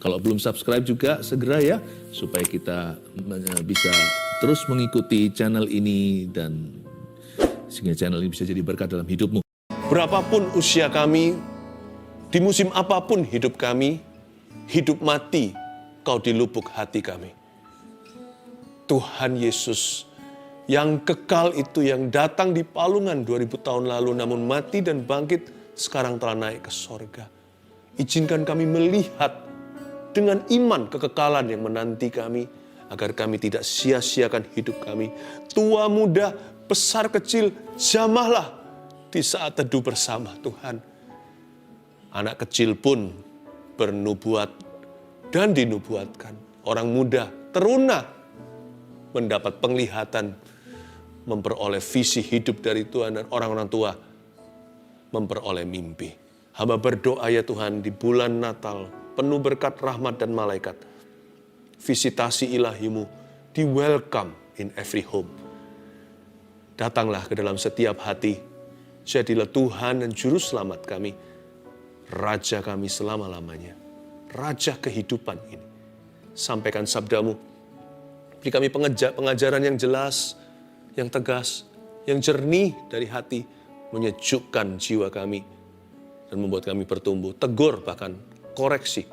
Kalau belum subscribe juga segera ya, supaya kita bisa terus mengikuti channel ini dan sehingga channel ini bisa jadi berkat dalam hidupmu. Berapapun usia kami, di musim apapun hidup kami, hidup mati, Kau di lubuk hati kami. Tuhan Yesus yang kekal itu, yang datang di palungan 2000 tahun lalu, namun mati dan bangkit, sekarang telah naik ke sorga. Izinkan kami melihat dengan iman kekekalan yang menanti kami, agar kami tidak sia-siakan hidup kami. Tua muda, besar kecil, jamahlah di saat teduh bersama Tuhan. Anak kecil pun bernubuat dan dinubuatkan. Orang muda, teruna, mendapat penglihatan, memperoleh visi hidup dari Tuhan, dan orang-orang tua memperoleh mimpi. Hamba berdoa ya Tuhan, di bulan Natal, penuh berkat rahmat dan malaikat, visitasi ilahi-Mu, di welcome in every home. Datanglah ke dalam setiap hati, jadilah Tuhan dan Juru Selamat kami, Raja kami selama-lamanya, Raja kehidupan ini. Sampaikan sabda-Mu, beri kami pengajaran yang jelas, yang tegas, yang jernih dari hati, menyejukkan jiwa kami, dan membuat kami bertumbuh. Tegur bahkan koreksi,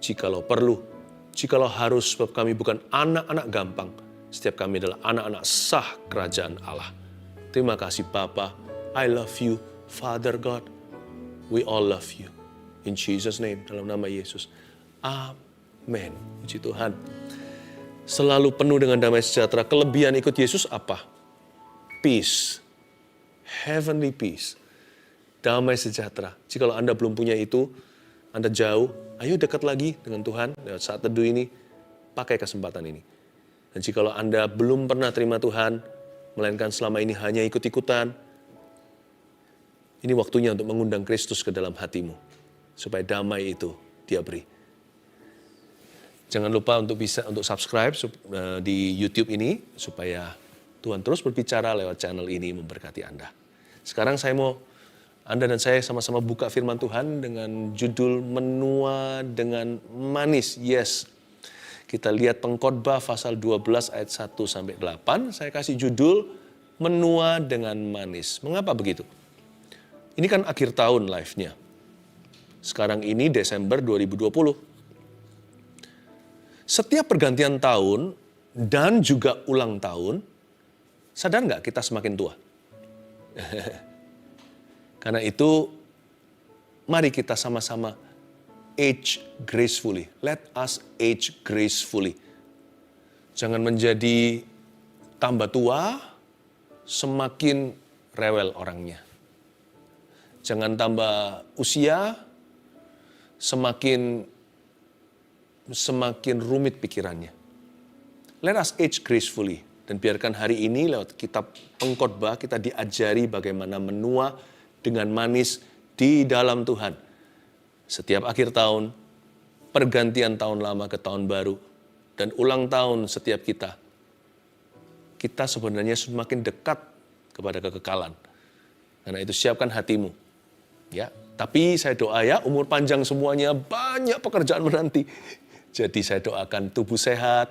jikalau perlu, jikalau harus, sebab kami bukan anak-anak gampang. Setiap kami adalah anak-anak sah kerajaan Allah. Terima kasih Bapa, I love you, Father God, we all love you. In Jesus' name, dalam nama Yesus. Amin. Puji Tuhan. Selalu penuh dengan damai sejahtera. Kelebihan ikut Yesus apa? Peace. Heavenly peace. Damai sejahtera. Jikalau Anda belum punya itu, Anda jauh, ayo dekat lagi dengan Tuhan. Lewat saat teduh ini, pakai kesempatan ini. Dan jikalau Anda belum pernah terima Tuhan, melainkan selama ini hanya ikut-ikutan, ini waktunya untuk mengundang Kristus ke dalam hatimu. Supaya damai itu Dia beri. Jangan lupa untuk subscribe di YouTube ini, supaya Tuhan terus berbicara lewat channel ini memberkati Anda. Sekarang Anda dan saya sama-sama buka firman Tuhan dengan judul Menua dengan Manis. Yes, kita lihat Pengkhotbah pasal 12 ayat 1-8. Saya kasih judul Menua dengan Manis. Mengapa begitu? Ini kan akhir tahun live-nya. Sekarang ini Desember 2020. Setiap pergantian tahun dan juga ulang tahun, sadar nggak kita semakin tua? Karena itu, mari kita sama-sama age gracefully. Let us age gracefully. Jangan menjadi tambah tua, semakin rewel orangnya. Jangan tambah usia, semakin rumit pikirannya. Let us age gracefully. Dan biarkan hari ini lewat kitab Pengkhotbah kita diajari bagaimana menua dengan manis di dalam Tuhan. Setiap akhir tahun, pergantian tahun lama ke tahun baru, dan ulang tahun setiap kita sebenarnya semakin dekat kepada kekekalan. Karena itu siapkan hatimu. Ya, tapi saya doa ya, umur panjang semuanya, banyak pekerjaan menanti. Jadi saya doakan tubuh sehat,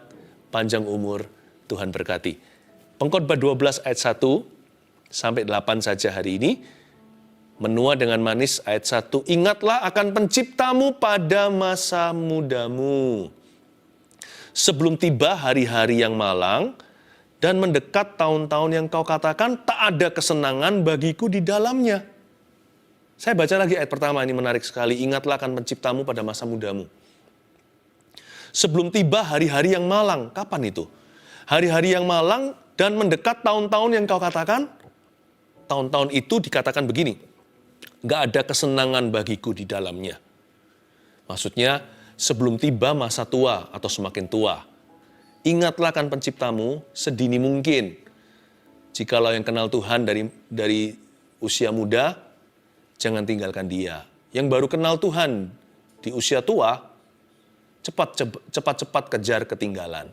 panjang umur, Tuhan berkati. Pengkhotbah 12 ayat 1-8 saja hari ini. Menua dengan manis ayat 1. Ingatlah akan penciptamu pada masa mudamu. Sebelum tiba hari-hari yang malang dan mendekat tahun-tahun yang kau katakan tak ada kesenangan bagiku di dalamnya. Saya baca lagi ayat pertama, ini menarik sekali. Ingatlah akan penciptamu pada masa mudamu. Sebelum tiba hari-hari yang malang. Kapan itu? Hari-hari yang malang dan mendekat tahun-tahun yang kau katakan. Tahun-tahun itu dikatakan begini. Gak ada kesenangan bagiku di dalamnya. Maksudnya sebelum tiba masa tua atau semakin tua. Ingatlah akan penciptamu sedini mungkin. Jikalau yang kenal Tuhan dari usia muda, jangan tinggalkan dia. Yang baru kenal Tuhan di usia tua, cepat-cepat kejar ketinggalan.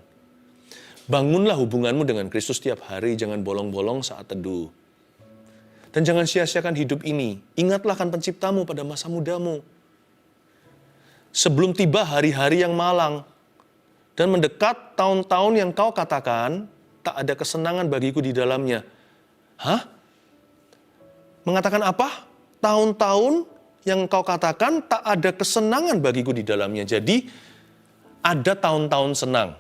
Bangunlah hubunganmu dengan Kristus setiap hari, jangan bolong-bolong saat teduh. Dan jangan sia-siakan hidup ini. Ingatlah akan penciptamu pada masa mudamu. sebelum tiba hari-hari yang malang. Dan mendekat tahun-tahun yang kau katakan, tak ada kesenangan bagiku di dalamnya. Hah? Mengatakan apa? Tahun-tahun yang kau katakan, tak ada kesenangan bagiku di dalamnya. Jadi, ada tahun-tahun senang.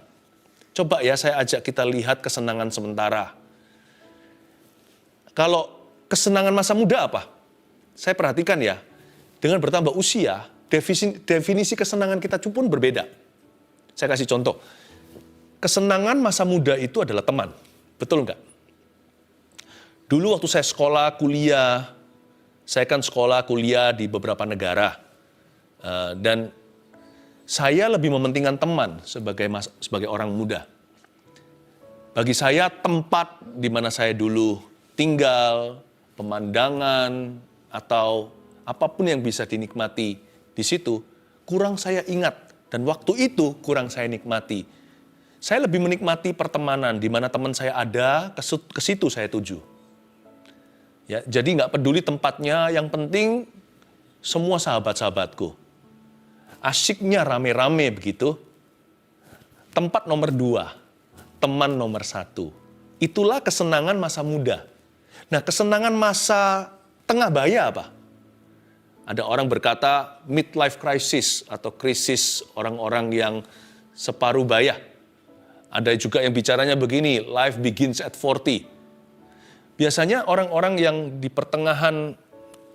Coba ya saya ajak kita lihat kesenangan sementara. Kalau kesenangan masa muda apa? Saya perhatikan ya, dengan bertambah usia, definisi kesenangan kita pun berbeda. Saya kasih contoh. Kesenangan masa muda itu adalah teman. Betul nggak? Dulu waktu saya sekolah, kuliah, saya kan sekolah, kuliah di beberapa negara. Dan saya lebih mementingkan teman sebagai orang muda. Bagi saya tempat di mana saya dulu tinggal, pemandangan, atau apapun yang bisa dinikmati di situ, kurang saya ingat. Dan waktu itu kurang saya nikmati. Saya lebih menikmati pertemanan, di mana teman saya ada, ke situ saya tuju. Ya, jadi nggak peduli tempatnya, yang penting semua sahabat-sahabatku. Asyiknya rame-rame begitu. Tempat nomor 2, teman nomor 1. Itulah kesenangan masa muda. Nah, kesenangan masa tengah baya apa? Ada orang berkata midlife crisis atau krisis orang-orang yang separuh baya. Ada juga yang bicaranya begini, life begins at 40. Biasanya orang-orang yang di pertengahan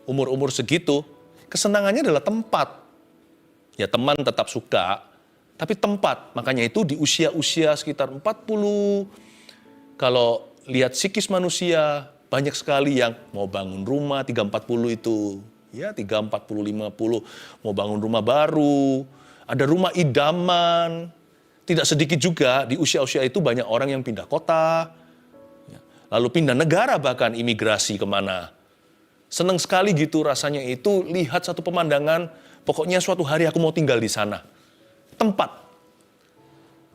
umur-umur segitu, kesenangannya adalah tempat. Ya teman tetap suka, tapi tempat. Makanya itu di usia-usia sekitar 40, kalau lihat psikis manusia, banyak sekali yang mau bangun rumah 3-40 itu. Ya 3-40-50 mau bangun rumah baru, ada rumah idaman. Tidak sedikit juga di usia-usia itu banyak orang yang pindah kota, lalu pindah negara bahkan imigrasi kemana. Senang sekali gitu rasanya itu lihat satu pemandangan, pokoknya suatu hari aku mau tinggal di sana. Tempat.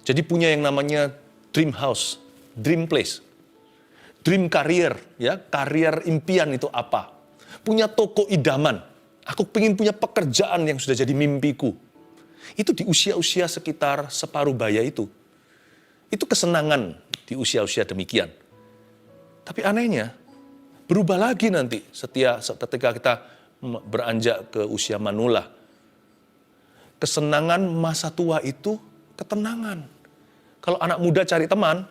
Jadi punya yang namanya dream house, dream place, dream career, ya karier impian itu apa? Punya toko idaman. Aku pengen punya pekerjaan yang sudah jadi mimpiku. Itu di usia-usia sekitar separuh baya itu. Itu kesenangan di usia-usia demikian. Tapi anehnya, berubah lagi nanti ketika kita beranjak ke usia manula. Kesenangan masa tua itu ketenangan. Kalau anak muda cari teman,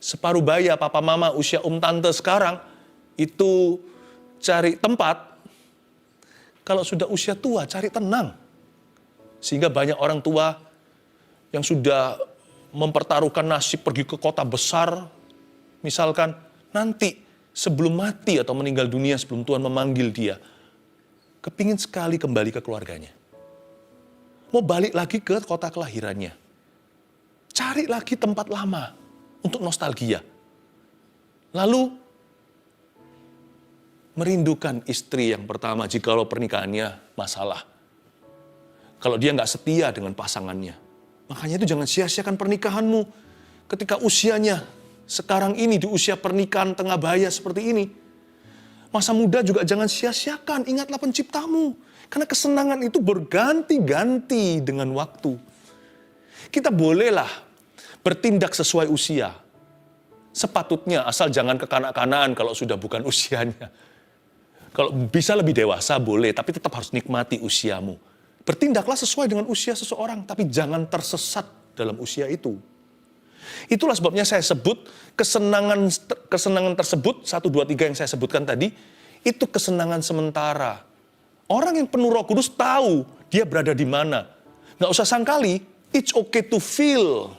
separuh baya papa mama usia tante sekarang, itu cari tempat. Kalau sudah usia tua, cari tenang. Sehingga banyak orang tua yang sudah mempertaruhkan nasib pergi ke kota besar, misalkan nanti sebelum mati atau meninggal dunia sebelum Tuhan memanggil dia, kepingin sekali kembali ke keluarganya. Mau balik lagi ke kota kelahirannya. Cari lagi tempat lama untuk nostalgia. Lalu merindukan istri yang pertama jikalau pernikahannya masalah. Kalau dia nggak setia dengan pasangannya. Makanya itu jangan sia-siakan pernikahanmu. Ketika usianya sekarang ini di usia pernikahan tengah baya seperti ini. Masa muda juga jangan sia-siakan, ingatlah penciptamu. Karena kesenangan itu berganti-ganti dengan waktu. Kita bolehlah bertindak sesuai usia. Sepatutnya, asal jangan kekanak-kanaan kalau sudah bukan usianya. Kalau bisa lebih dewasa boleh, tapi tetap harus nikmati usiamu. Bertindaklah sesuai dengan usia seseorang, tapi jangan tersesat dalam usia itu. Itulah sebabnya saya sebut kesenangan tersebut, 1, 2, 3 yang saya sebutkan tadi, itu kesenangan sementara. Orang yang penuh Roh Kudus tahu dia berada di mana. Nggak usah sangkali, it's okay to feel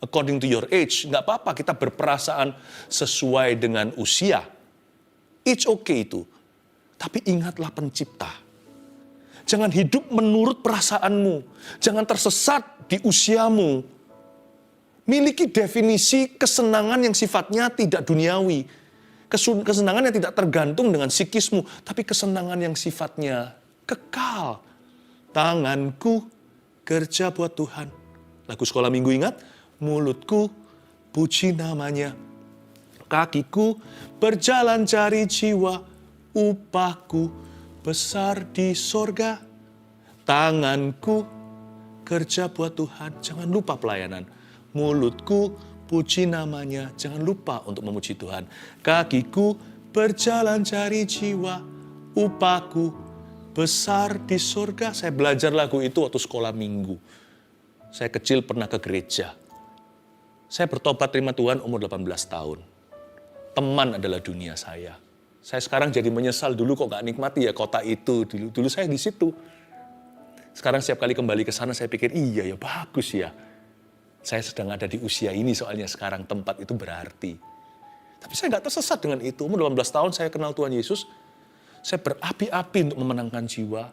according to your age. Nggak apa-apa kita berperasaan sesuai dengan usia. It's okay itu. Tapi ingatlah pencipta. Jangan hidup menurut perasaanmu. Jangan tersesat di usiamu. Miliki definisi kesenangan yang sifatnya tidak duniawi. Kesenangan yang tidak tergantung dengan psikismu. Tapi kesenangan yang sifatnya kekal. Tanganku kerja buat Tuhan. Lagu sekolah minggu ingat? Mulutku puji namanya. Kakiku berjalan cari jiwa. Upahku besar di sorga. Tanganku kerja buat Tuhan, jangan lupa pelayanan. Mulutku puji namanya, jangan lupa untuk memuji Tuhan. Kakiku berjalan cari jiwa, upahku besar di surga. Saya belajar lagu itu waktu sekolah minggu. Saya kecil pernah ke gereja. Saya bertobat terima Tuhan umur 18 tahun. Teman adalah dunia saya. Saya sekarang jadi menyesal, dulu kok gak nikmati ya kota itu. Dulu saya di situ. Sekarang setiap kali kembali ke sana saya pikir, iya ya bagus ya. Saya sedang ada di usia ini soalnya sekarang tempat itu berarti. Tapi saya gak tersesat dengan itu. Umur 18 tahun saya kenal Tuhan Yesus. Saya berapi-api untuk memenangkan jiwa.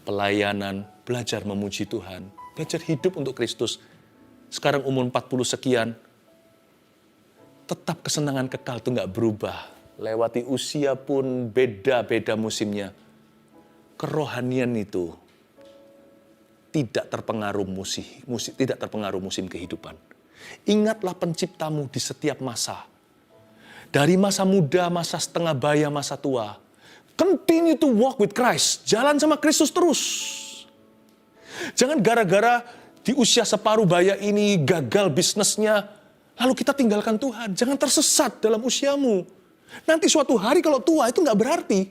Pelayanan, belajar memuji Tuhan. Belajar hidup untuk Kristus. Sekarang umur 40 sekian. Tetap kesenangan kekal itu gak berubah. Lewati usia pun beda-beda musimnya. Kerohanian itu tidak terpengaruh musim kehidupan. Ingatlah penciptamu di setiap masa. Dari masa muda, masa setengah baya, masa tua. Continue to walk with Christ. Jalan sama Kristus terus. Jangan gara-gara di usia separuh baya ini gagal bisnisnya, lalu kita tinggalkan Tuhan. Jangan tersesat dalam usiamu. Nanti suatu hari kalau tua itu nggak berarti.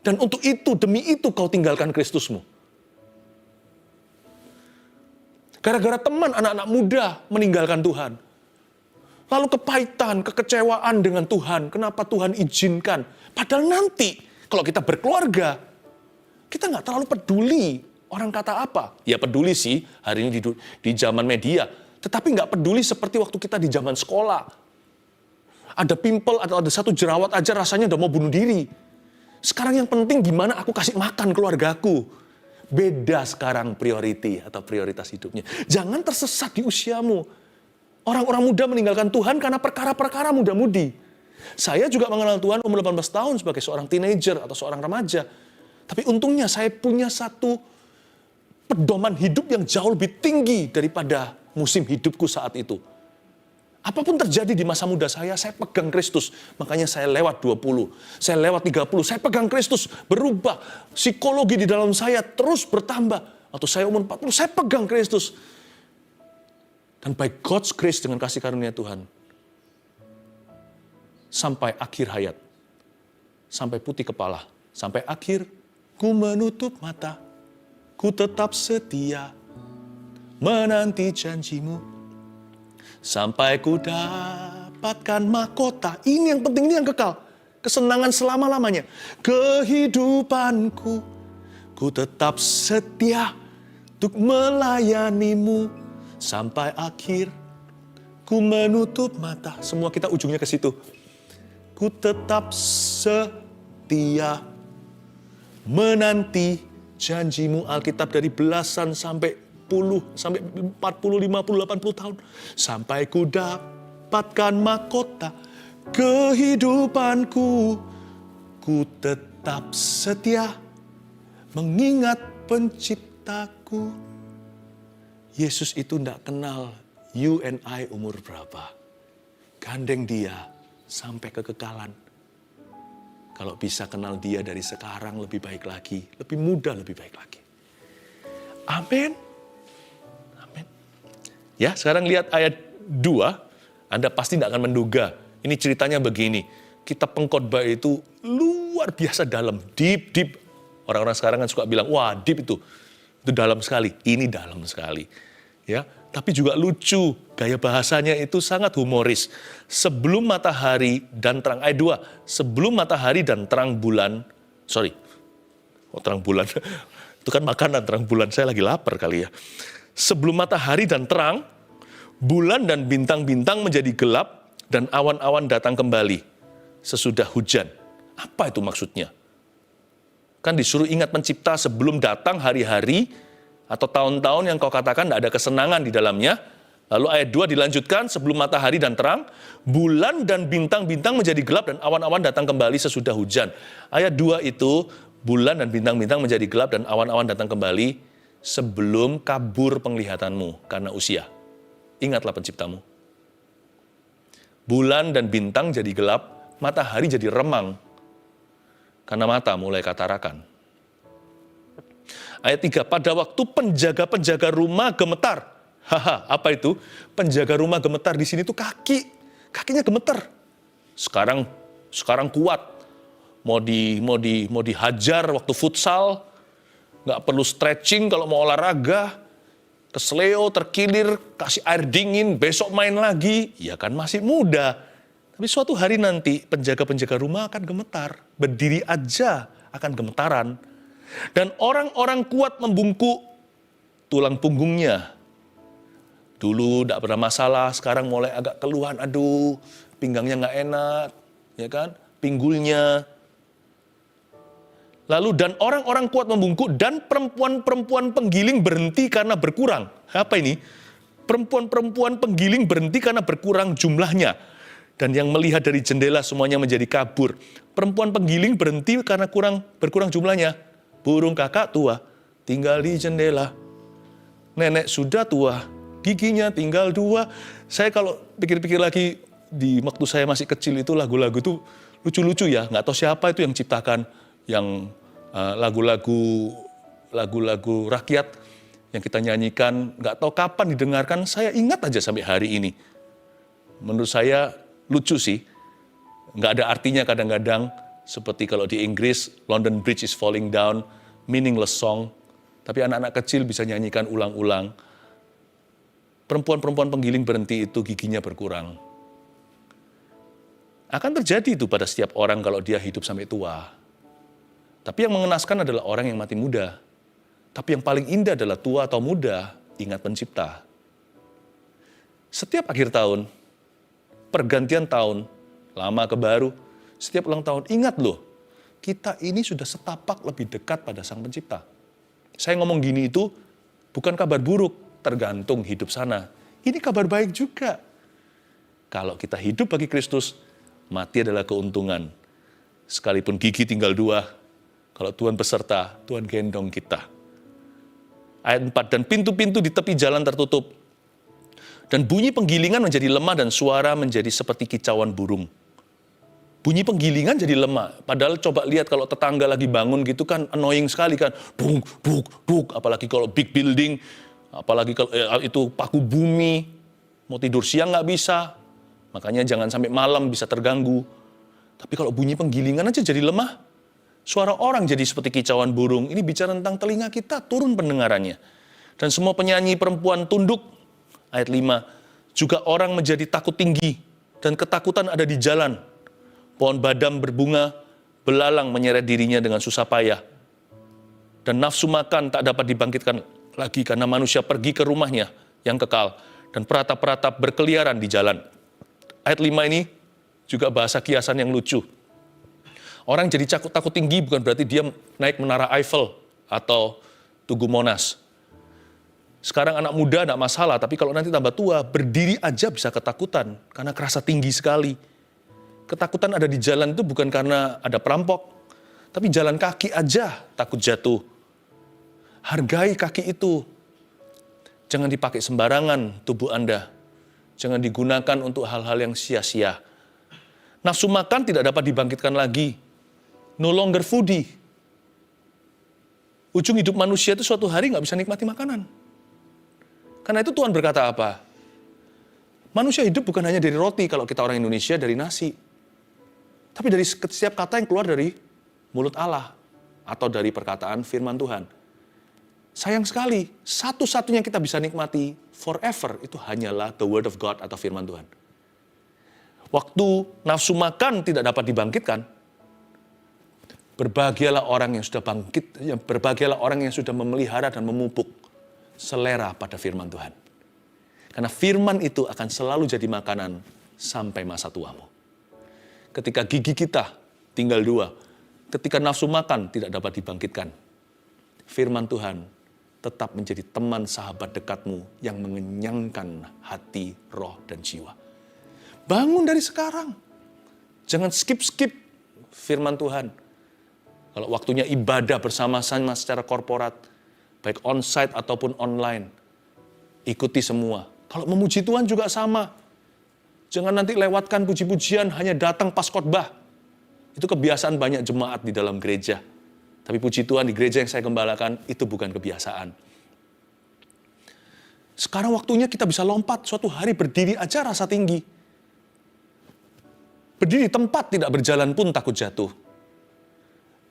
Dan untuk itu, demi itu kau tinggalkan Kristusmu. Gara-gara teman anak-anak muda meninggalkan Tuhan. Lalu kepahitan, kekecewaan dengan Tuhan. Kenapa Tuhan izinkan? Padahal nanti kalau kita berkeluarga, kita nggak terlalu peduli orang kata apa. Ya peduli sih hari ini di zaman media. Tetapi nggak peduli seperti waktu kita di zaman sekolah. Ada pimpel atau ada satu jerawat aja rasanya udah mau bunuh diri. Sekarang yang penting gimana aku kasih makan keluargaku. Beda sekarang prioritas hidupnya. Jangan tersesat di usiamu. Orang-orang muda meninggalkan Tuhan karena perkara-perkara muda-mudi. Saya juga mengenal Tuhan umur 18 tahun sebagai seorang teenager atau seorang remaja. Tapi untungnya saya punya satu pedoman hidup yang jauh lebih tinggi daripada musim hidupku saat itu. Apapun terjadi di masa muda saya pegang Kristus. Makanya saya lewat 20, saya lewat 30, saya pegang Kristus. Berubah, psikologi di dalam saya terus bertambah. Waktu saya umur 40, saya pegang Kristus. Dan by God's grace dengan kasih karunia Tuhan. Sampai akhir hayat. Sampai putih kepala. Sampai akhir, ku menutup mata. Ku tetap setia menanti janjimu. Sampai ku dapatkan mahkota. Ini yang penting, ini yang kekal. Kesenangan selama-lamanya. Kehidupanku, ku tetap setia untuk melayanimu. Sampai akhir, ku menutup mata. Semua kita ujungnya ke situ. Ku tetap setia menanti janjimu. Alkitab dari belasan sampai 40, 50, 80 tahun. Sampai ku dapatkan mahkota kehidupanku. Ku tetap setia mengingat penciptaku. Yesus itu tidak kenal you and I umur berapa. Gandeng dia sampai kekekalan. Kalau bisa kenal dia dari sekarang lebih baik lagi. Lebih muda, lebih baik lagi. Amin. Ya, sekarang lihat ayat 2, Anda pasti tidak akan menduga. Ini ceritanya begini, kitab pengkhotbah itu luar biasa dalam, deep. Orang-orang sekarang kan suka bilang, wah deep itu dalam sekali. Ini dalam sekali. Ya, tapi juga lucu, gaya bahasanya itu sangat humoris. Sebelum matahari dan terang, ayat 2, sebelum matahari dan terang bulan, terang bulan, itu kan makanan terang bulan, saya lagi lapar kali ya. Sebelum matahari dan terang, bulan dan bintang-bintang menjadi gelap, dan awan-awan datang kembali sesudah hujan. Apa itu maksudnya? Kan disuruh ingat pencipta sebelum datang hari-hari atau tahun-tahun yang kau katakan tidak ada kesenangan di dalamnya. Lalu ayat 2 dilanjutkan, sebelum matahari dan terang, bulan dan bintang-bintang menjadi gelap, dan awan-awan datang kembali sesudah hujan. Ayat 2 itu, bulan dan bintang-bintang menjadi gelap, dan awan-awan datang kembali sebelum kabur penglihatanmu karena usia. Ingatlah penciptamu. Bulan dan bintang jadi gelap, matahari jadi remang karena mata mulai katarakan. Ayat 3, pada waktu penjaga-penjaga rumah gemetar. Haha, apa itu? Penjaga rumah gemetar di sini tuh kakinya gemetar. Sekarang kuat. Mau dihajar waktu futsal, nggak perlu stretching kalau mau olahraga, kesleo, terkilir, kasih air dingin, besok main lagi, ya kan masih muda. Tapi suatu hari nanti penjaga-penjaga rumah akan gemetar, berdiri aja akan gemetaran. Dan orang-orang kuat membungkuk tulang punggungnya. Dulu tidak pernah masalah, sekarang mulai agak keluhan, aduh pinggangnya nggak enak, ya kan, pinggulnya. Lalu dan orang-orang kuat membungkuk dan perempuan-perempuan penggiling berhenti karena berkurang. Apa ini? Perempuan-perempuan penggiling berhenti karena berkurang jumlahnya. Dan yang melihat dari jendela semuanya menjadi kabur. Perempuan penggiling berhenti karena berkurang jumlahnya. Burung kakak tua tinggal di jendela. Nenek sudah tua, giginya tinggal 2. Saya kalau pikir-pikir lagi di waktu saya masih kecil itu lagu-lagu itu lucu-lucu ya. Nggak tahu siapa itu yang ciptakan. Yang lagu-lagu rakyat yang kita nyanyikan, nggak tahu kapan didengarkan, saya ingat aja sampai hari ini. Menurut saya lucu sih, nggak ada artinya kadang-kadang, seperti kalau di Inggris, London Bridge is falling down, meaningless song, tapi anak-anak kecil bisa nyanyikan ulang-ulang. Perempuan-perempuan penggiling berhenti itu giginya berkurang. Akan terjadi itu pada setiap orang kalau dia hidup sampai tua. Tapi yang mengenaskan adalah orang yang mati muda. Tapi yang paling indah adalah tua atau muda, ingat pencipta. Setiap akhir tahun, pergantian tahun, lama ke baru, setiap ulang tahun, ingat loh, kita ini sudah setapak lebih dekat pada Sang Pencipta. Saya ngomong gini itu bukan kabar buruk, tergantung hidup sana. Ini kabar baik juga. Kalau kita hidup bagi Kristus, mati adalah keuntungan. Sekalipun gigi tinggal 2, kalau Tuhan beserta, Tuhan gendong kita. Ayat 4, dan pintu-pintu di tepi jalan tertutup. Dan bunyi penggilingan menjadi lemah dan suara menjadi seperti kicauan burung. Bunyi penggilingan jadi lemah. Padahal coba lihat kalau tetangga lagi bangun gitu kan annoying sekali kan. Buk, buk, buk. Apalagi kalau big building, apalagi kalau itu paku bumi. Mau tidur siang nggak bisa. Makanya jangan sampai malam bisa terganggu. Tapi kalau bunyi penggilingan aja jadi lemah. Suara orang jadi seperti kicauan burung. Ini bicara tentang telinga kita, turun pendengarannya. Dan semua penyanyi perempuan tunduk. Ayat 5. Juga orang menjadi takut tinggi. Dan ketakutan ada di jalan. Pohon badam berbunga, belalang menyeret dirinya dengan susah payah. Dan nafsu makan tak dapat dibangkitkan lagi karena manusia pergi ke rumahnya yang kekal. Dan peratap-peratap berkeliaran di jalan. Ayat 5 ini juga bahasa kiasan yang lucu. Orang jadi takut tinggi bukan berarti dia naik menara Eiffel atau Tugu Monas. Sekarang anak muda tidak masalah, tapi kalau nanti tambah tua, berdiri aja bisa ketakutan karena kerasa tinggi sekali. Ketakutan ada di jalan itu bukan karena ada perampok, tapi jalan kaki aja takut jatuh. Hargai kaki itu. Jangan dipakai sembarangan tubuh Anda. Jangan digunakan untuk hal-hal yang sia-sia. Nafsu makan tidak dapat dibangkitkan lagi. No longer foodie. Ujung hidup manusia itu suatu hari nggak bisa nikmati makanan. Karena itu Tuhan berkata apa? Manusia hidup bukan hanya dari roti kalau kita orang Indonesia, dari nasi. Tapi dari setiap kata yang keluar dari mulut Allah. Atau dari perkataan firman Tuhan. Sayang sekali, satu-satunya kita bisa nikmati forever itu hanyalah the word of God atau firman Tuhan. Waktu nafsu makan tidak dapat dibangkitkan, berbahagialah orang yang sudah bangkit, berbahagialah orang yang sudah memelihara dan memupuk selera pada firman Tuhan. Karena firman itu akan selalu jadi makanan sampai masa tuamu. Ketika gigi kita tinggal 2, ketika nafsu makan tidak dapat dibangkitkan, firman Tuhan tetap menjadi teman sahabat dekatmu yang mengenyangkan hati, roh, dan jiwa. Bangun dari sekarang. Jangan skip-skip firman Tuhan. Kalau waktunya ibadah bersama-sama secara korporat, baik onsite ataupun online, ikuti semua. Kalau memuji Tuhan juga sama. Jangan nanti lewatkan puji-pujian hanya datang pas khotbah. Itu kebiasaan banyak jemaat di dalam gereja. Tapi puji Tuhan di gereja yang saya gembalakan itu bukan kebiasaan. Sekarang waktunya kita bisa lompat, suatu hari berdiri aja rasa tinggi. Berdiri di tempat tidak berjalan pun takut jatuh.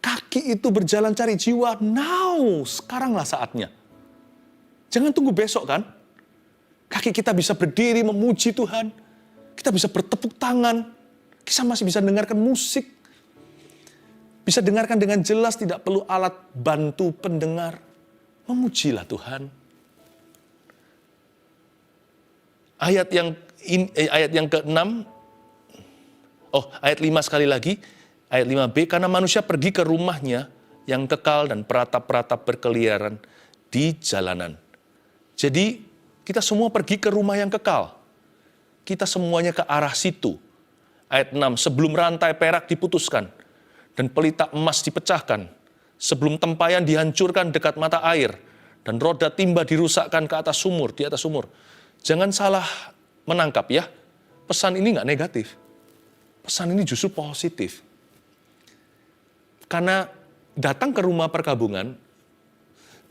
Kaki itu berjalan cari jiwa, now, sekaranglah saatnya. Jangan tunggu besok kan. Kaki kita bisa berdiri memuji Tuhan. Kita bisa bertepuk tangan. Kita masih bisa dengarkan musik. Bisa dengarkan dengan jelas, tidak perlu alat bantu pendengar. Memujilah Tuhan. Ayat yang ke-6, ayat 5 sekali lagi, ayat 5b, karena manusia pergi ke rumahnya yang kekal dan peratap-peratap berkeliaran di jalanan. Jadi kita semua pergi ke rumah yang kekal. Kita semuanya ke arah situ. Ayat 6, sebelum rantai perak diputuskan dan pelita emas dipecahkan, sebelum tempayan dihancurkan dekat mata air, dan roda timba dirusakkan ke atas sumur, di atas sumur. Jangan salah menangkap ya, pesan ini nggak negatif. Pesan ini justru positif. Karena datang ke rumah perkabungan,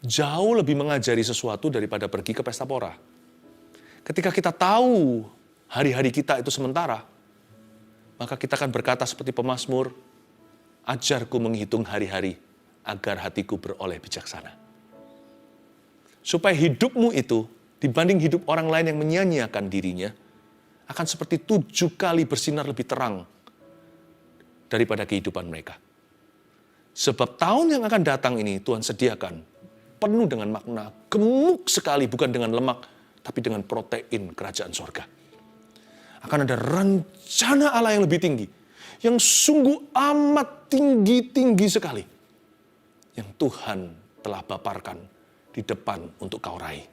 jauh lebih mengajari sesuatu daripada pergi ke pesta pora. Ketika kita tahu hari-hari kita itu sementara, maka kita akan berkata seperti pemazmur, ajarku menghitung hari-hari agar hatiku beroleh bijaksana. Supaya hidupmu itu dibanding hidup orang lain yang menyia-nyiakan dirinya, akan seperti 7 kali bersinar lebih terang daripada kehidupan mereka. Sebab tahun yang akan datang ini Tuhan sediakan penuh dengan makna, gemuk sekali, bukan dengan lemak, tapi dengan protein kerajaan sorga. Akan ada rencana Allah yang lebih tinggi, yang sungguh amat tinggi-tinggi sekali, yang Tuhan telah paparkan di depan untuk kau raih.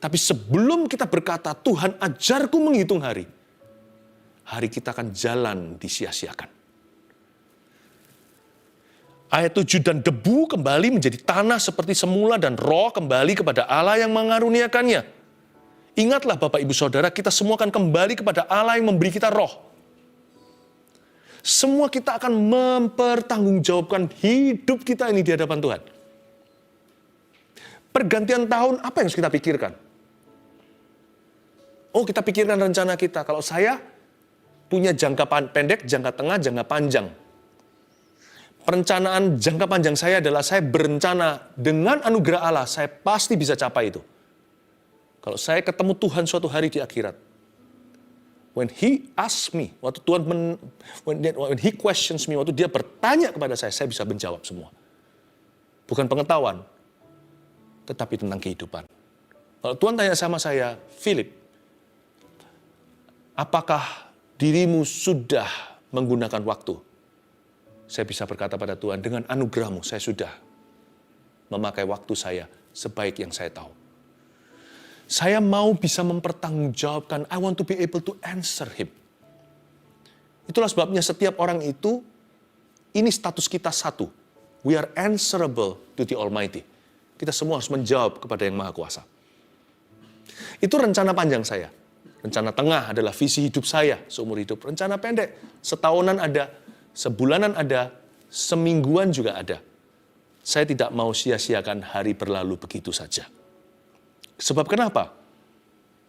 Tapi sebelum kita berkata, Tuhan ajarku menghitung hari, hari kita akan jalan disia-siakan. Ayat 7, dan debu kembali menjadi tanah seperti semula dan roh kembali kepada Allah yang mengaruniakannya. Ingatlah Bapak Ibu Saudara, kita semua akan kembali kepada Allah yang memberi kita roh. Semua kita akan mempertanggungjawabkan hidup kita ini di hadapan Tuhan. Pergantian tahun, apa yang harus kita pikirkan? Kita pikirkan rencana kita. Kalau saya punya jangka pendek, jangka tengah, jangka panjang. Perencanaan jangka panjang saya adalah saya berencana dengan anugerah Allah, saya pasti bisa capai itu. Kalau saya ketemu Tuhan suatu hari di akhirat, when He asks me, waktu Tuhan when He questions me, waktu Dia bertanya kepada saya bisa menjawab semua. Bukan pengetahuan, tetapi tentang kehidupan. Kalau Tuhan tanya sama saya, Philip, apakah dirimu sudah menggunakan waktu? Saya bisa berkata pada Tuhan, dengan anugerah-Mu saya sudah memakai waktu saya sebaik yang saya tahu. Saya mau bisa mempertanggungjawabkan, I want to be able to answer Him. Itulah sebabnya setiap orang itu, ini status kita satu. We are answerable to the Almighty. Kita semua harus menjawab kepada Yang Maha Kuasa. Itu rencana panjang saya. Rencana tengah adalah visi hidup saya seumur hidup. Rencana pendek, setahunan ada, sebulanan ada, semingguan juga ada. Saya tidak mau sia-siakan hari berlalu begitu saja. Sebab kenapa?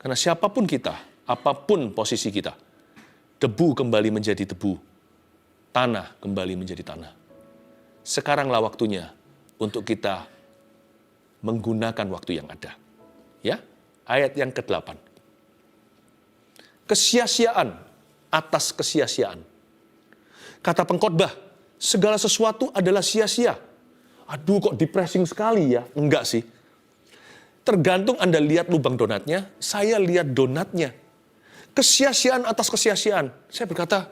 Karena siapapun kita, apapun posisi kita, debu kembali menjadi debu, tanah kembali menjadi tanah. Sekaranglah waktunya untuk kita menggunakan waktu yang ada. Ya, ayat yang ke-8. Kesia-siaan atas kesia-siaan. Kata pengkhotbah, segala sesuatu adalah sia-sia. Aduh, kok depressing sekali ya? Enggak sih. Tergantung Anda lihat lubang donatnya, saya lihat donatnya. Kesia-siaan atas kesia-siaan. Saya berkata,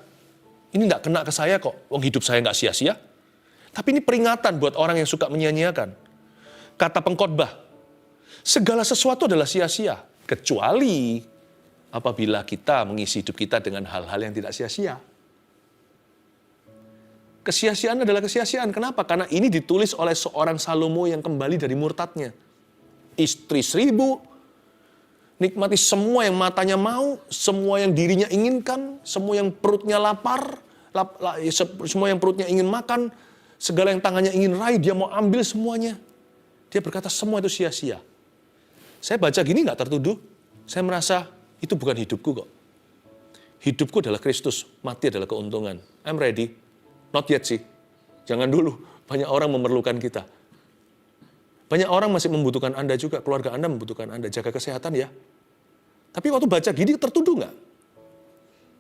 ini enggak kena ke saya kok. Wong hidup saya enggak sia-sia. Tapi ini peringatan buat orang yang suka menyia-nyiakan. Kata pengkhotbah, segala sesuatu adalah sia-sia. Kecuali apabila kita mengisi hidup kita dengan hal-hal yang tidak sia-sia. Kesia-siaan adalah kesia-siaan. Kenapa? Karena ini ditulis oleh seorang Salomo yang kembali dari murtadnya. Istri 1000, nikmati semua yang matanya mau, semua yang dirinya inginkan, semua yang perutnya lapar, semua yang perutnya ingin makan, Segala yang tangannya ingin raih, dia mau ambil semuanya. Dia berkata semua itu sia-sia. Saya baca gini nggak tertuduh. Saya merasa itu bukan hidupku kok. Hidupku adalah Kristus, mati adalah keuntungan. I'm ready. Not yet sih. Jangan dulu. Banyak orang memerlukan kita. Banyak orang masih membutuhkan Anda juga. Keluarga Anda membutuhkan Anda. Jaga kesehatan ya. Tapi waktu baca gini tertuduh nggak?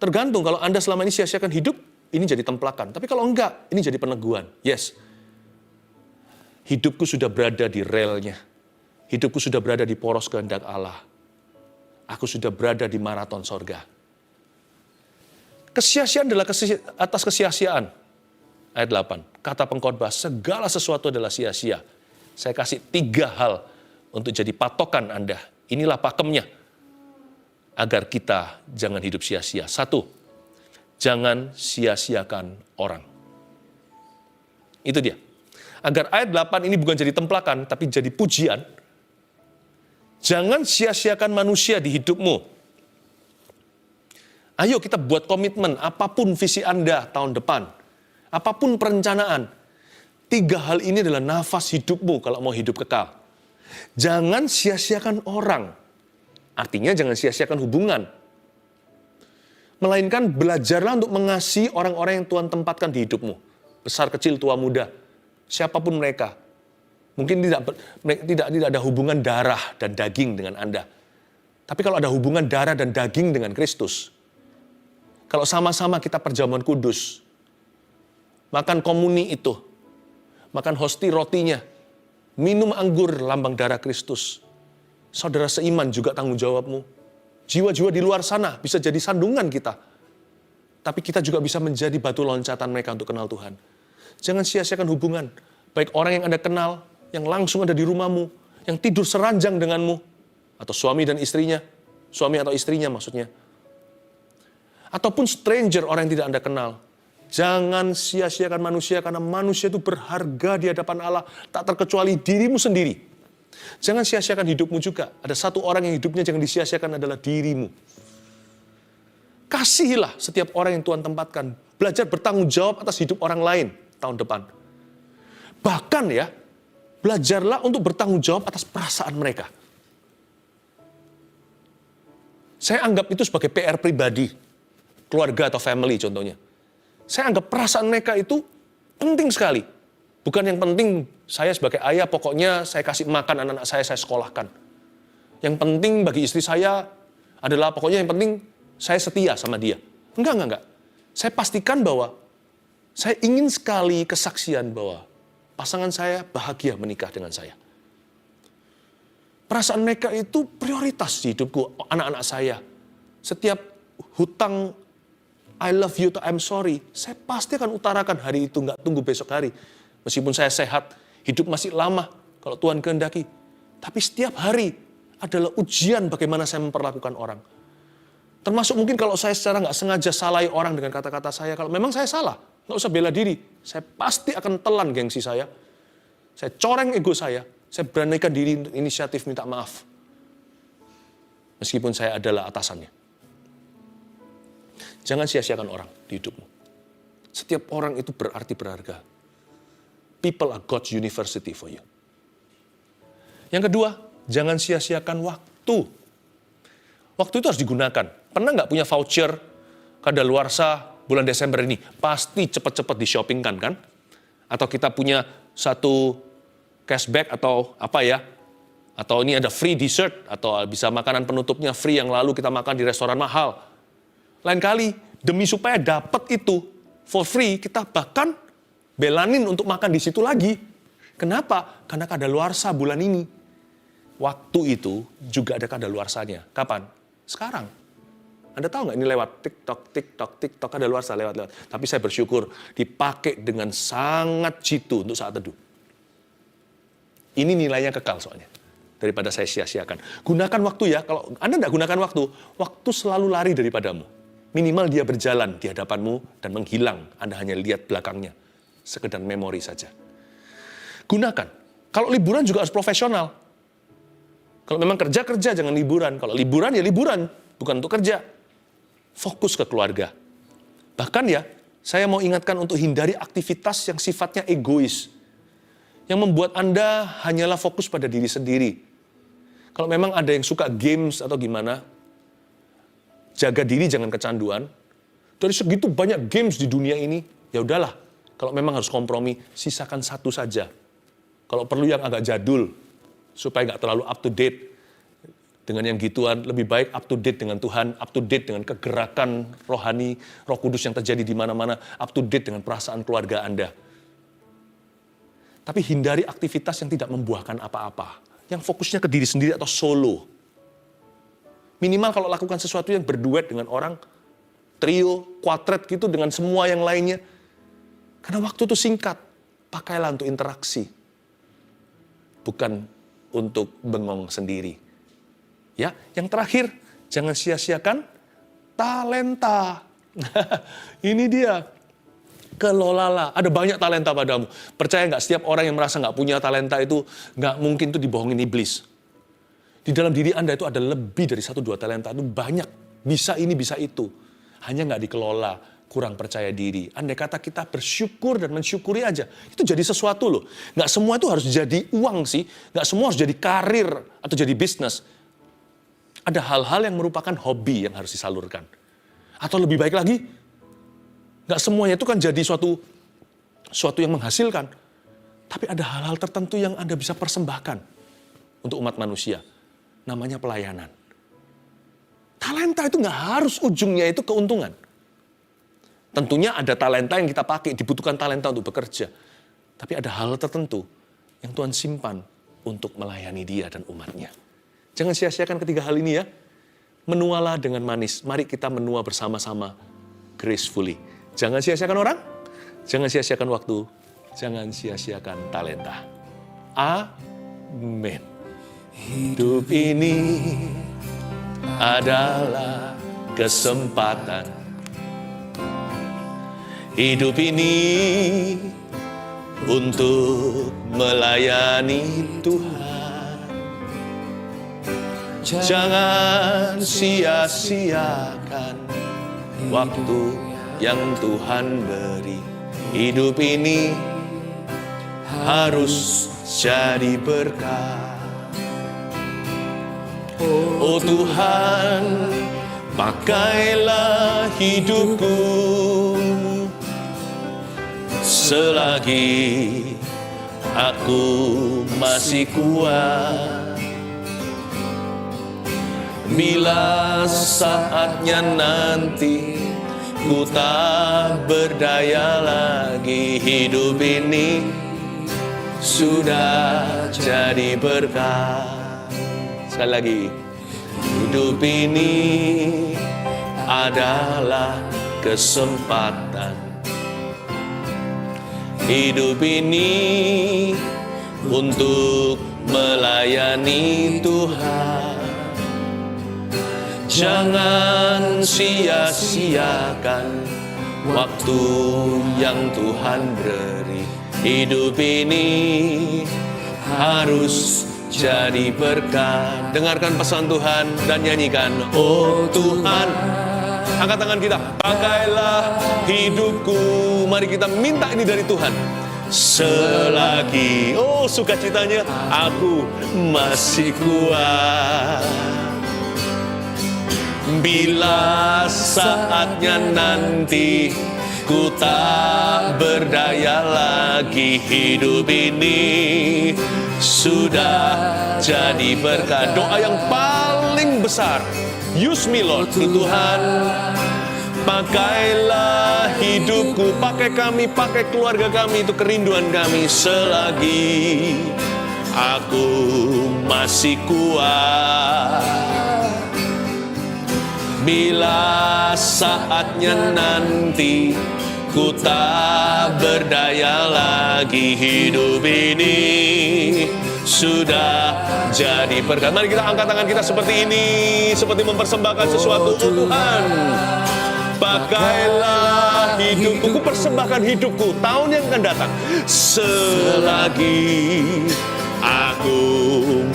Tergantung. Kalau Anda selama ini sia-siakan hidup, ini jadi templakan. Tapi kalau enggak, ini jadi peneguhan. Yes. Hidupku sudah berada di relnya. Hidupku sudah berada di poros kehendak Allah. Aku sudah berada di maraton sorga. Kesia-siaan adalah atas kesia-siaan. Ayat 8. Kata pengkhotbah, segala sesuatu adalah sia-sia. Saya kasih 3 hal untuk jadi patokan Anda. Inilah pakemnya. Agar kita jangan hidup sia-sia. 1. Jangan sia-siakan orang. Itu dia. Agar ayat 8 ini bukan jadi templakan, tapi jadi pujian. Jangan sia-siakan manusia di hidupmu. Ayo kita buat komitmen, apapun visi Anda tahun depan, apapun perencanaan. 3 hal ini adalah nafas hidupmu kalau mau hidup kekal. Jangan sia-siakan orang. Artinya jangan sia-siakan hubungan. Melainkan belajarlah untuk mengasihi orang-orang yang Tuhan tempatkan di hidupmu. Besar, kecil, tua, muda. Siapapun mereka. Mungkin tidak ada hubungan darah dan daging dengan Anda. Tapi kalau ada hubungan darah dan daging dengan Kristus, kalau sama-sama kita perjamuan kudus, makan komuni itu, makan hosti rotinya, minum anggur lambang darah Kristus, saudara seiman juga tanggung jawabmu. Jiwa-jiwa di luar sana bisa jadi sandungan kita. Tapi kita juga bisa menjadi batu loncatan mereka untuk kenal Tuhan. Jangan sia-siakan hubungan. Baik orang yang Anda kenal, yang langsung ada di rumahmu, yang tidur seranjang denganmu, atau suami dan istrinya, suami atau istrinya maksudnya. Ataupun stranger, orang yang tidak Anda kenal. Jangan sia-siakan manusia, karena manusia itu berharga di hadapan Allah, tak terkecuali dirimu sendiri. Jangan sia-siakan hidupmu juga. Ada satu orang yang hidupnya jangan disia-siakan adalah dirimu. Kasihilah setiap orang yang Tuhan tempatkan. Belajar bertanggung jawab atas hidup orang lain tahun depan. Bahkan ya, belajarlah untuk bertanggung jawab atas perasaan mereka. Saya anggap itu sebagai PR pribadi. Keluarga atau family contohnya. Saya anggap perasaan mereka itu penting sekali. Bukan yang penting saya sebagai ayah pokoknya saya kasih makan anak-anak saya sekolahkan. Yang penting bagi istri saya adalah pokoknya yang penting saya setia sama dia. Enggak. Saya pastikan bahwa saya ingin sekali kesaksian bahwa pasangan saya bahagia menikah dengan saya. Perasaan mereka itu prioritas di hidupku, anak-anak saya. Setiap hutang I love you, I'm sorry. Saya pasti akan utarakan hari itu, nggak tunggu besok hari. Meskipun saya sehat, hidup masih lama kalau Tuhan kehendaki. Tapi setiap hari adalah ujian bagaimana saya memperlakukan orang. Termasuk mungkin kalau saya secara nggak sengaja salahi orang dengan kata-kata saya. Kalau memang saya salah, nggak usah bela diri. Saya pasti akan telan gengsi saya. Saya coreng ego saya. Saya beranikan diri untuk inisiatif minta maaf. Meskipun saya adalah atasannya. Jangan sia-siakan orang di hidupmu. Setiap orang itu berarti berharga. People are God's university for you. Yang kedua, jangan sia-siakan waktu. Waktu itu harus digunakan. Pernah nggak punya voucher kadaluarsa bulan Desember ini? Pasti cepat-cepat di-shoppingkan kan? Atau kita punya satu cashback atau apa ya? Atau ini ada free dessert, atau bisa makanan penutupnya free yang lalu kita makan di restoran mahal. Lain kali, demi supaya dapat itu for free, kita bahkan belanin untuk makan di situ lagi. Kenapa? Karena kadaluarsa bulan ini. Waktu itu juga ada kadaluarsanya. Kapan? Sekarang. Anda tahu nggak ini lewat TikTok kadaluarsa lewat. Tapi saya bersyukur dipakai dengan sangat jitu untuk saat teduh. Ini nilainya kekal soalnya. Daripada saya sia-siakan. Gunakan waktu ya. Kalau Anda nggak gunakan waktu selalu lari daripadamu. Minimal dia berjalan di hadapanmu dan menghilang. Anda hanya lihat belakangnya. Sekedar memori saja. Gunakan. Kalau liburan juga harus profesional. Kalau memang kerja, jangan liburan. Kalau liburan, ya liburan. Bukan untuk kerja. Fokus ke keluarga. Bahkan ya, saya mau ingatkan untuk hindari aktivitas yang sifatnya egois. Yang membuat Anda hanyalah fokus pada diri sendiri. Kalau memang ada yang suka games atau gimana, jaga diri jangan kecanduan. Dari segitu banyak games di dunia ini, ya udahlah. Kalau memang harus kompromi, sisakan satu saja. Kalau perlu yang agak jadul, supaya nggak terlalu up to date. Dengan yang gituan, lebih baik up to date dengan Tuhan, up to date dengan kegerakan rohani, Roh Kudus yang terjadi di mana-mana, up to date dengan perasaan keluarga Anda. Tapi hindari aktivitas yang tidak membuahkan apa-apa, yang fokusnya ke diri sendiri atau solo. Minimal kalau lakukan sesuatu yang berduet dengan orang, trio, kuartet gitu dengan semua yang lainnya. Karena waktu itu singkat, pakailah untuk interaksi. Bukan untuk bengong sendiri. Ya, yang terakhir, jangan sia-siakan talenta. Ini dia. Kelolalah. Ada banyak talenta padamu. Percaya nggak, setiap orang yang merasa nggak punya talenta itu nggak mungkin tuh dibohongin iblis. Di dalam diri Anda itu ada lebih dari 1-2 talenta. Itu banyak. Bisa ini, bisa itu. Hanya nggak dikelola. Kurang percaya diri. Andai kata kita bersyukur dan mensyukuri aja. Itu jadi sesuatu loh. Nggak semua itu harus jadi uang sih. Nggak semua harus jadi karir atau jadi bisnis. Ada hal-hal yang merupakan hobi yang harus disalurkan. Atau lebih baik lagi, nggak semuanya itu kan jadi suatu yang menghasilkan. Tapi ada hal-hal tertentu yang Anda bisa persembahkan untuk umat manusia. Namanya pelayanan. Talenta itu nggak harus ujungnya itu keuntungan. Tentunya ada talenta yang kita pakai, dibutuhkan talenta untuk bekerja. Tapi ada hal tertentu yang Tuhan simpan untuk melayani Dia dan umatnya. Jangan sia-siakan ketiga hal ini ya. Menualah dengan manis. Mari kita menua bersama-sama gracefully. Jangan sia-siakan orang, jangan sia-siakan waktu, jangan sia-siakan talenta. Amin. Hidup ini adalah kesempatan. Hidup ini untuk melayani Tuhan. Jangan sia-siakan waktu yang Tuhan beri. Hidup ini harus jadi berkat. Oh Tuhan, pakailah hidupku selagi aku masih kuat. Bila saatnya nanti ku tak berdaya lagi, hidup ini sudah jadi berkat. Sekali lagi, hidup ini adalah kesempatan. Hidup ini untuk melayani Tuhan. Jangan sia-siakan waktu yang Tuhan beri. Hidup ini harus jadi berkat. Dengarkan pesan Tuhan dan nyanyikan. Oh Tuhan, angkat tangan kita. Pakailah hidupku. Mari kita minta ini dari Tuhan. Selagi, oh sukacitanya, aku masih kuat. Bila saatnya nanti ku tak berdaya lagi, hidup ini sudah jadi berkat. Doa yang paling besar, use me Lord, Tuhan, pakailah hidupku, pakai kami, pakai keluarga kami, itu kerinduan kami. Selagi aku masih kuat, bila saatnya nanti ku tak berdaya lagi, hidup ini sudah jadi berkat. Mari kita angkat tangan kita seperti ini, seperti mempersembahkan sesuatu. Oh Tuhan, pakailah hidupku, ku persembahkan hidupku tahun yang akan datang. Selagi aku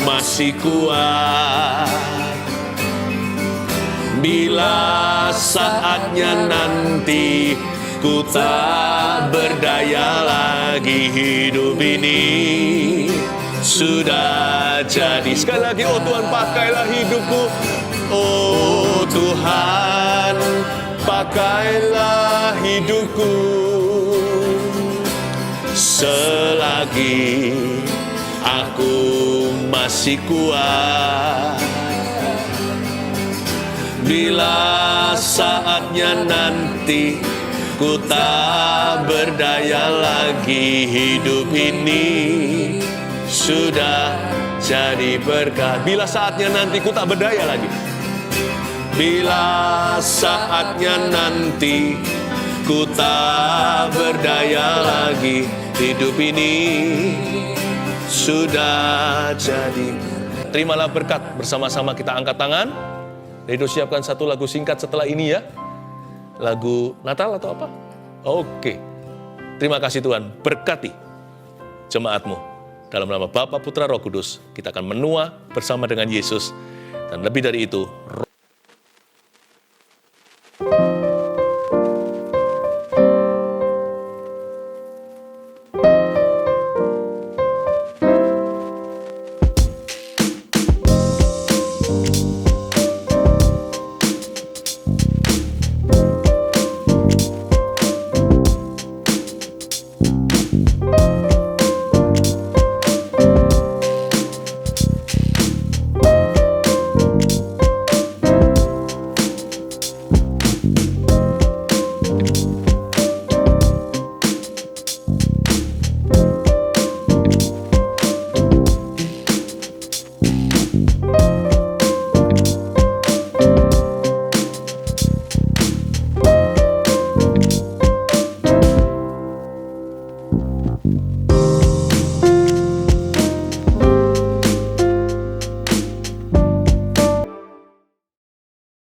masih kuat, bila saatnya nanti ku tak berdaya lagi, hidup ini sudah jadi. Sekali lagi, oh Tuhan pakailah hidupku. Oh Tuhan pakailah hidupku. Selagi aku masih kuat, bila saatnya nanti ku tak berdaya lagi, hidup ini sudah jadi berkat. Bila saatnya nanti ku tak berdaya lagi, bila saatnya nanti ku tak berdaya lagi, hidup ini sudah jadi. Terimalah berkat. Bersama-sama kita angkat tangan. Edo siapkan satu lagu singkat setelah ini ya. Lagu Natal atau apa? Oke. Terima kasih Tuhan. Berkati jemaatmu. Dalam nama Bapa, Putra, Roh Kudus, kita akan menua bersama dengan Yesus. Dan lebih dari itu,